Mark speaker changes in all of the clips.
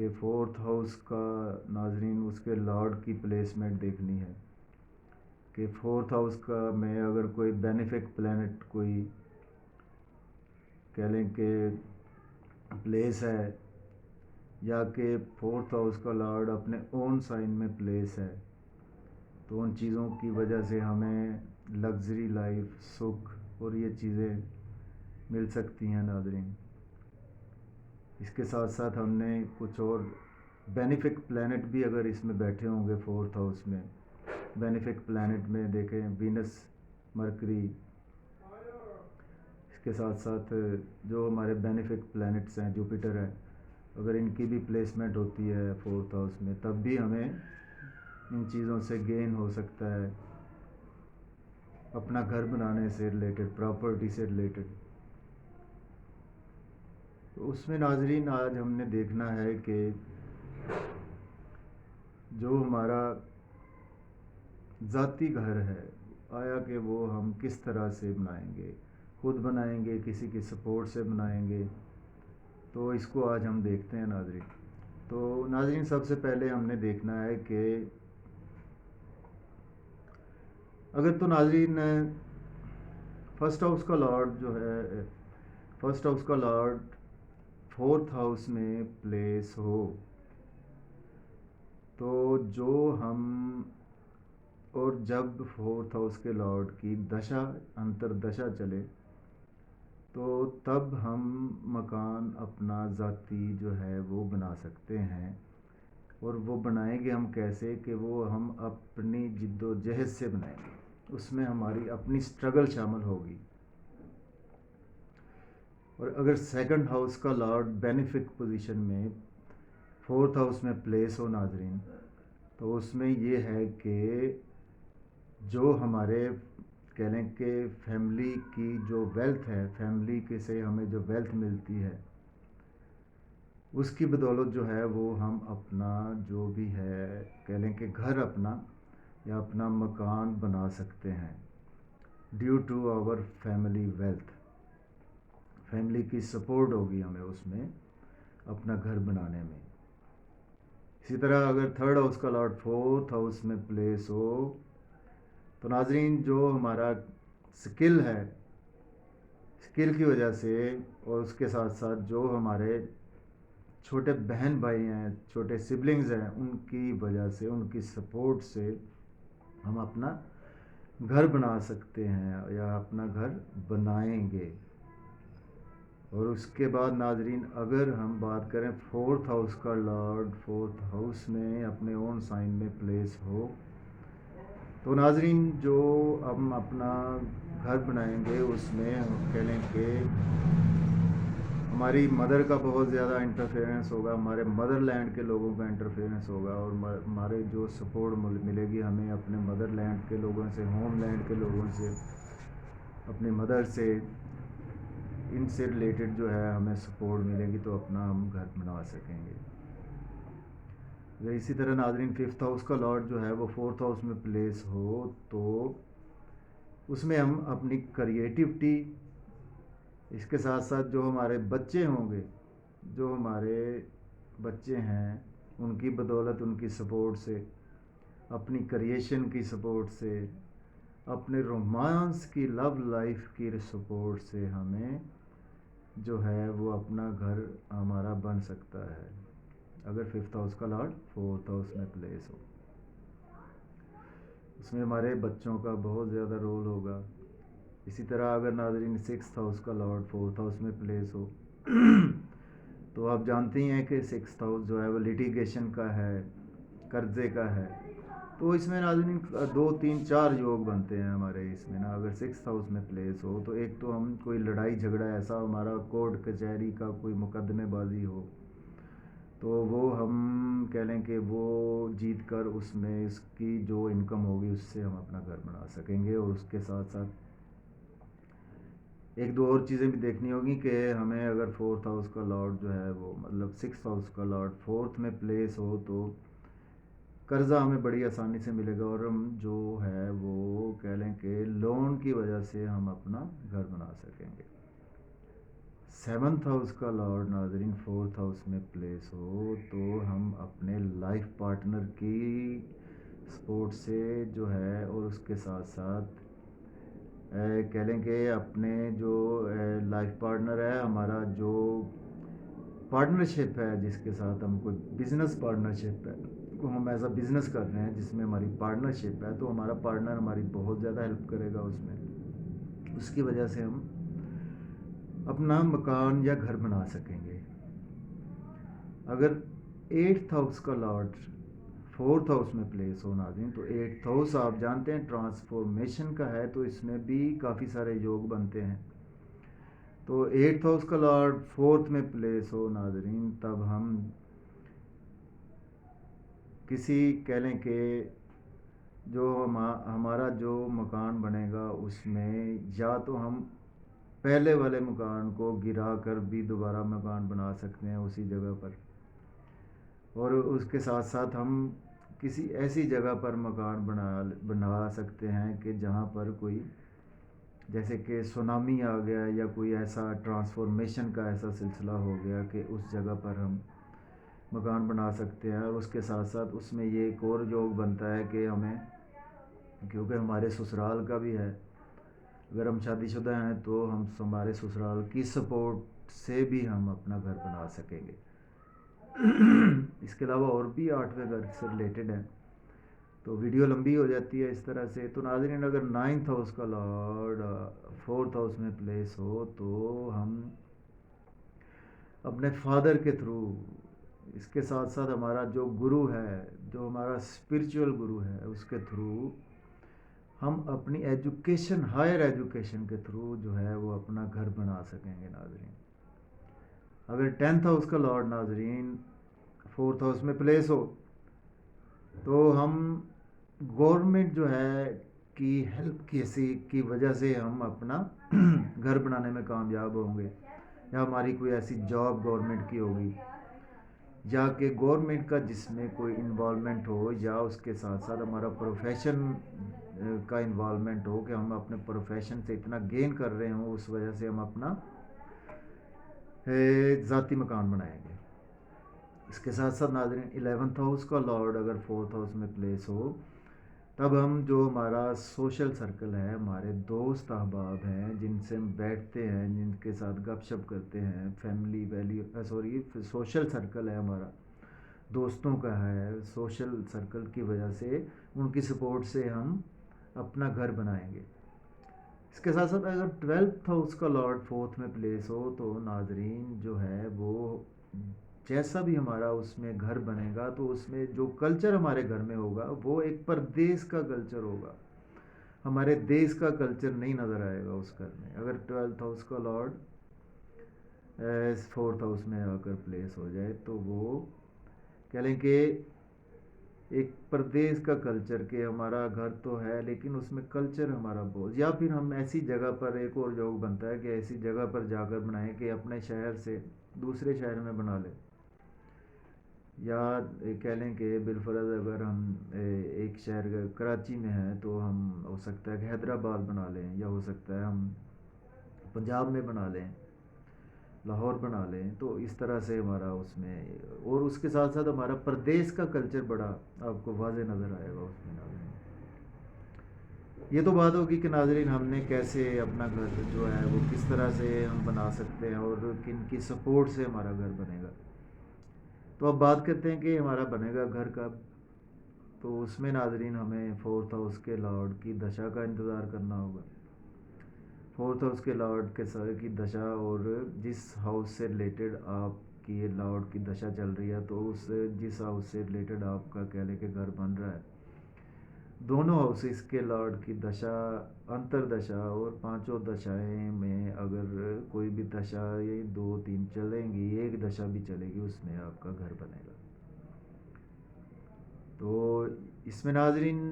Speaker 1: کہ fourth house کا ناظرین اس کے لارڈ کی پلیسمنٹ دیکھنی ہے کہ فورتھ ہاؤس کا میں اگر کوئی بینیفک پلینٹ کوئی کہہ لیں کہ پلیس ہے یا کہ فورتھ ہاؤس کا لارڈ اپنے اون سائن میں پلیس ہے تو ان چیزوں کی وجہ سے ہمیں لگژری لائف سکھ اور یہ چیزیں مل سکتی ہیں ناظرین۔ اس کے ساتھ ساتھ ہم نے کچھ اور بینیفک پلینٹ بھی اگر اس میں بیٹھے ہوں گے فورتھ ہاؤس میں، بینیفک پلینٹ میں دیکھیں وینس، مرکری، اس کے ساتھ ساتھ جو ہمارے بینیفک پلینٹس ہیں جوپیٹر ہے، اگر ان کی بھی پلیسمنٹ ہوتی ہے فورتھ ہاؤس میں تب بھی ہمیں ان چیزوں سے گین ہو سکتا ہے، اپنا گھر بنانے سے ریلیٹڈ، پراپرٹی سے ریلیٹڈ۔ تو اس میں ناظرین آج ہم نے دیکھنا ہے کہ جو ہمارا ذاتی گھر ہے آیا کہ وہ ہم کس طرح سے بنائیں گے، خود بنائیں گے، کسی کی سپورٹ سے بنائیں گے، تو اس کو آج ہم دیکھتے ہیں ناظرین۔ تو ناظرین سب سے پہلے ہم نے دیکھنا ہے کہ اگر تو ناظرین فرسٹ ہاؤس کا لارڈ جو ہے، فرسٹ ہاؤس کا لارڈ فورتھ ہاؤس میں پلیس ہو تو جو ہم اور جب فورتھ ہاؤس کے لارڈ کی دشا انتر دشا چلے تو تب ہم مکان اپنا ذاتی جو ہے وہ بنا سکتے ہیں، اور وہ بنائیں گے ہم کیسے کہ وہ ہم اپنی جد و جہد سے بنائیں گے، اس میں ہماری اپنی سٹرگل شامل ہوگی۔ اور اگر سیکنڈ ہاؤس کا لارڈ بینیفک پوزیشن میں فورتھ ہاؤس میں پلیس ہو ناظرین تو اس میں یہ ہے کہ جو ہمارے کہہ لیں کہ فیملی کی جو ویلتھ ہے، فیملی کے سے ہمیں جو ویلتھ ملتی ہے اس کی بدولت جو ہے وہ ہم اپنا جو بھی ہے کہہ لیں کہ گھر اپنا یا اپنا مکان بنا سکتے ہیں due to our family wealth, family کی سپورٹ ہوگی ہمیں اس میں اپنا گھر بنانے میں۔ اسی طرح اگر تھرڈ ہاؤس کا لارڈ فورتھ ہاؤس میں پلیس ہو تو ناظرین جو ہمارا سکل ہے، سکل کی وجہ سے اور اس کے ساتھ ساتھ جو ہمارے چھوٹے بہن بھائی ہیں، چھوٹے سبلنگز ہیں، ان کی وجہ سے، ان کی سپورٹ سے ہم اپنا گھر بنا سکتے ہیں یا اپنا گھر بنائیں گے۔ اور اس کے بعد ناظرین اگر ہم بات کریں فورتھ ہاؤس کا لارڈ فورتھ ہاؤس میں اپنے اون سائن میں پلیس ہو تو ناظرین جو ہم اپنا گھر بنائیں گے اس میں ہم کہہ لیں کہ ہماری مدر کا بہت زیادہ انٹرفیئرنس ہوگا، ہمارے مدر لینڈ کے لوگوں کا انٹرفیئرنس ہوگا، اور ہمارے جو سپورٹ ملے گی ہمیں اپنے مدر لینڈ کے لوگوں سے، ہوم لینڈ کے لوگوں سے، اپنی مدر سے، ان سے ریلیٹڈ جو ہے ہمیں سپورٹ ملے گی تو اپنا ہم گھر بنا سکیں گے۔ اسی طرح ناظرین ففتھ ہاؤس کا لارڈ جو ہے وہ فورتھ ہاؤس میں پلیس ہو تو اس میں ہم اپنی کریٹیوٹی، اس کے ساتھ ساتھ جو ہمارے بچے ہوں گے، جو ہمارے بچے ہیں ان کی بدولت، ان کی سپورٹ سے، اپنی کریشن کی سپورٹ سے، اپنے رومانس کی، لو لائف کی سپورٹ سے ہمیں جو ہے وہ اپنا گھر ہمارا بن سکتا ہے اگر ففتھ ہاؤس کا لارڈ فورتھ ہاؤس میں پلیس ہو۔ اس میں ہمارے بچوں کا بہت زیادہ رول ہوگا۔ اسی طرح اگر ناظرین سکستھ ہاؤس کا لارڈ فورتھ ہاؤس میں پلیس ہو تو آپ جانتے ہی ہیں کہ سکستھ ہاؤس جو ہے وہ لیٹیگیشن کا ہے، قرضے کا ہے، تو اس میں ناظرین 2 3 4 یوگ بنتے ہیں ہمارے اس میں نا، اگر سکستھ ہاؤس میں پلیس ہو تو ایک تو ہم کوئی لڑائی جھگڑا ایسا ہمارا کورٹ کچہری کا کوئی مقدمے بازی ہو تو وہ ہم کہہ لیں کہ وہ جیت کر اس میں اس کی جو انکم ہوگی اس سے ہم اپنا گھر بنا سکیں گے۔ اور اس کے ساتھ ساتھ ایک دو اور چیزیں بھی دیکھنی ہوگی کہ ہمیں اگر فورتھ ہاؤس کا لارڈ جو ہے وہ مطلب سکستھ ہاؤس کا لارڈ فورتھ میں پلیس ہو تو قرضہ ہمیں بڑی آسانی سے ملے گا، اور ہم جو ہے وہ کہہ لیں کہ لون کی وجہ سے ہم اپنا گھر بنا سکیں گے۔ 7th ہاؤس کا لارڈ ناظرین 4th ہاؤس میں پلیس ہو تو ہم اپنے لائف پارٹنر کی سپورٹ سے جو ہے اور اس کے ساتھ ساتھ کہہ لیں کہ اپنے جو لائف پارٹنر ہے ہمارا جو پارٹنرشپ ہے جس کے ساتھ ہم کوئی بزنس پارٹنرشپ ہے کو ہم ایز اے بزنس کر رہے ہیں جس میں ہماری پارٹنرشپ ہے تو ہمارا پارٹنر ہماری بہت زیادہ ہیلپ کرے گا اس میں. اس کی وجہ سے ہم اپنا مکان یا گھر بنا سکیں گے. اگر 8th ہاؤس کا لارڈ 4th ہاؤس میں پلیس ہو ناظرین تو 8th ہاؤس آپ جانتے ہیں ٹرانسفارمیشن کا ہے تو اس میں بھی کافی سارے یوگ بنتے ہیں. تو 8th ہاؤس کا لارڈ 4th میں پلیس ہو ناظرین تب ہم کسی کہہ لیں کہ جو ہمارا جو مکان بنے گا اس میں یا تو ہم پہلے والے مکان کو گرا کر بھی دوبارہ مکان بنا سکتے ہیں اسی جگہ پر, اور اس کے ساتھ ساتھ ہم کسی ایسی جگہ پر مکان بنا سکتے ہیں کہ جہاں پر کوئی جیسے کہ سونامی آ گیا یا کوئی ایسا ٹرانسفارمیشن کا ایسا سلسلہ ہو گیا کہ اس جگہ پر ہم مکان بنا سکتے ہیں. اور اس کے ساتھ ساتھ اس میں یہ ایک اور یوگ بنتا ہے کہ ہمیں کیونکہ ہمارے سسرال کا بھی ہے, اگر ہم شادی شدہ ہیں تو ہم ہمارے سسرال کی سپورٹ سے بھی ہم اپنا گھر بنا سکیں گے. اس کے علاوہ اور بھی 8ویں گھر سے ریلیٹڈ ہیں تو ویڈیو لمبی ہو جاتی ہے اس طرح سے. تو ناظرین اگر 9th ہاؤس کا لارڈ 4th ہاؤس میں پلیس ہو تو ہم اپنے فادر کے تھرو, اس کے ساتھ ساتھ ہمارا جو گرو ہے, جو ہمارا اسپرچول گرو ہے, اس کے تھرو ہم اپنی ایجوکیشن ہائر ایجوکیشن کے تھرو جو ہے وہ اپنا گھر بنا سکیں گے ناظرین. اگر 10th ہاؤس کا لارڈ ناظرین 4th ہاؤس میں پلیس ہو تو ہم گورنمنٹ جو ہے کی ہیلپ کی وجہ سے ہم اپنا گھر بنانے میں کامیاب ہوں گے, یا ہماری کوئی ایسی جاب گورنمنٹ کی ہوگی, یا کہ گورنمنٹ کا جس میں کوئی انوالومنٹ ہو, یا اس کے ساتھ ساتھ ہمارا پروفیشن کا انوالومنٹ ہو کہ ہم اپنے پروفیشن سے اتنا گین کر رہے ہوں, اس وجہ سے ہم اپنا ذاتی مکان بنائیں گے. اس کے ساتھ ساتھ ناظرین 11th ہاؤس کا لارڈ اگر 4th ہاؤس میں پلیس ہو تب ہم جو ہمارا سوشل سرکل ہے, ہمارے دوست احباب ہیں جن سے ہم بیٹھتے ہیں, جن کے ساتھ گپ شپ کرتے ہیں, فیملی سوشل سرکل ہے ہمارا, دوستوں کا ہے, سوشل سرکل کی وجہ سے ان کی سپورٹ سے ہم اپنا گھر بنائیں گے. اس کے ساتھ ساتھ اگر 12th ہاؤس کا لارڈ 4th میں پلیس ہو تو ناظرین جو ہے وہ جیسا بھی ہمارا اس میں گھر بنے گا تو اس میں جو کلچر ہمارے گھر میں ہوگا وہ ایک پردیس کا کلچر ہوگا, ہمارے دیس کا کلچر نہیں نظر آئے گا اس گھر میں. اگر 12th ہاؤس کا لارڈ 4th ہاؤس میں آ کر پلیس ہو جائے تو وہ کہہ لیں کہ ایک پردیس کا کلچر کہ ہمارا گھر تو ہے لیکن اس میں کلچر ہمارا بہت, یا پھر ہم ایسی جگہ پر ایک اور جوگ بنتا ہے کہ ایسی جگہ پر جا کر بنائیں کہ اپنے شہر سے دوسرے شہر میں بنا لیں, یا کہہ لیں کہ بالفرض اگر ہم ایک شہر کراچی میں ہیں تو ہم ہو سکتا ہے کہ حیدرآباد بنا لیں, یا ہو سکتا ہے ہم پنجاب میں بنا لیں, لاہور بنا لیں. تو اس طرح سے ہمارا اس میں, اور اس کے ساتھ ساتھ ہمارا پردیس کا کلچر بڑا آپ کو واضح نظر آئے گا اس میں ناظرین. یہ تو بات ہوگی کہ ناظرین ہم نے کیسے اپنا گھر جو ہے وہ کس طرح سے ہم بنا سکتے ہیں اور کن کی سپورٹ سے ہمارا گھر بنے گا. تو اب بات کرتے ہیں کہ ہمارا بنے گا گھر کب. تو اس میں ناظرین ہمیں 4th ہاؤس کے لارڈ کی دشا کا انتظار کرنا ہوگا. 4th ہاؤس کے لارڈ کے کی دشا, اور جس ہاؤس سے ریلیٹڈ آپ کی لارڈ کی دشا چل رہی ہے تو اس جس ہاؤس سے ریلیٹڈ آپ کا کہہ لیں کہ گھر بن رہا ہے, دونوں ہاؤسز کے لارڈ کی دشا, انتر دشا اور 5 دشائیں میں اگر کوئی بھی دشا یہ 2-3 چلیں گی, ایک دشا بھی چلے گی, اس میں آپ کا گھر بنے گا. تو اس میں ناظرین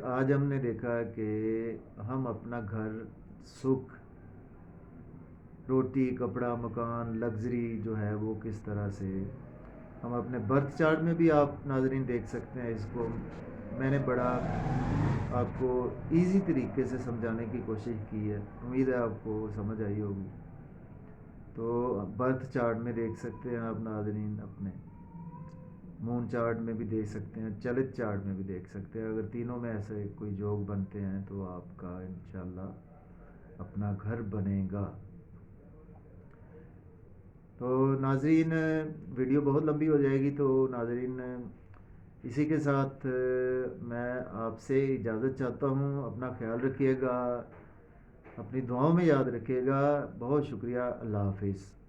Speaker 1: آج ہم نے دیکھا کہ ہم اپنا گھر, سکھ, روٹی, کپڑا, مکان, لگژری جو ہے وہ کس طرح سے ہم اپنے برتھ چارٹ میں بھی آپ ناظرین دیکھ سکتے ہیں اس کو, میں نے بڑا آپ کو ایزی طریقے سے سمجھانے کی کوشش کی ہے، امید ہے آپ کو سمجھ آئی ہوگی۔ تو برتھ چارٹ میں دیکھ سکتے ہیں آپ ناظرین، اپنے مون چارٹ میں بھی دیکھ سکتے ہیں، چلت چارٹ میں بھی دیکھ سکتے ہیں۔ اگر تینوں میں ایسے کوئی جوگ بنتے ہیں تو آپ کا انشاءاللہ اپنا گھر بنے گا۔ تو ناظرین ویڈیو بہت لمبی ہو جائے گی، تو ناظرین اسی کے ساتھ میں آپ سے اجازت چاہتا ہوں۔ اپنا خیال رکھیے گا، اپنی دعاؤں میں یاد رکھیے گا۔ بہت شکریہ، اللہ حافظ۔